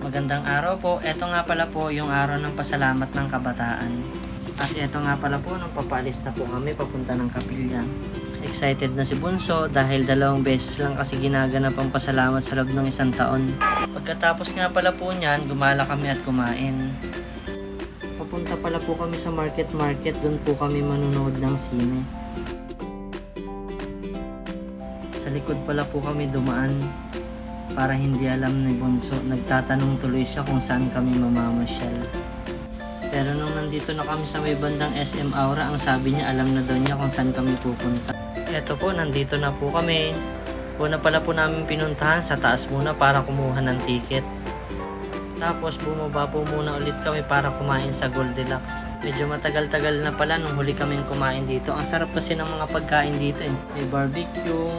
Magandang araw po. Ito nga pala po yung araw ng pasalamat ng kabataan. At ito nga pala po nung papaalis na po kami papunta ng kapilya. Excited na si Bunso dahil 2 beses lang kasi ginaganap ang pasalamat sa loob ng 1 taon. Pagkatapos nga pala po niyan, gumala kami at kumain. Papunta pala po kami sa market, doon po kami manunood ng sine. Sa likod pala po kami dumaan para hindi alam ni Bunso. Nagtatanong tuloy siya kung saan kami mamamasyal. Pero nung nandito na kami sa may bandang SM Aura, ang sabi niya alam na daw niya kung saan kami pupunta. Eto po, nandito na po kami. Una pala po namin pinuntahan sa taas muna para kumuha ng ticket. Tapos bumaba po muna ulit kami para kumain sa Goldilocks. Medyo matagal-tagal na pala nung huli kaming kumain dito. Ang sarap kasi ng mga pagkain dito eh. May barbecue,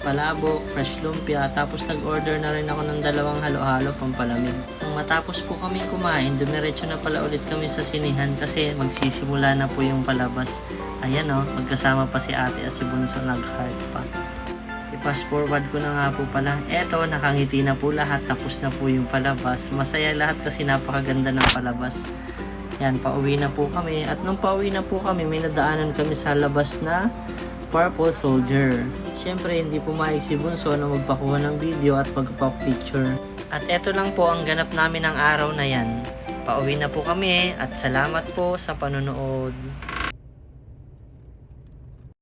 palabok, fresh lumpia, tapos nag-order na rin ako ng 2 halo-halo pampalamig. Nung matapos po kami kumain, dumiretso na pala ulit kami sa sinihan kasi magsisimula na po yung palabas. Ayan o, magkasama pa si ate at si Bunso, nag-heart pa. I-fast forward ko na nga po pala. Eto, nakangiti na po lahat, tapos na po yung palabas. Masaya lahat kasi napakaganda ng palabas. Yan, pauwi na po kami. At nung pauwi na po kami, may nadaanan kami sa labas na Purple Soldier. Siyempre, hindi pumayag si Bunso na magpakuha ng video at magpa-picture. At eto lang po ang ganap namin ng araw na yan. Pauwi na po kami at salamat po sa panonood.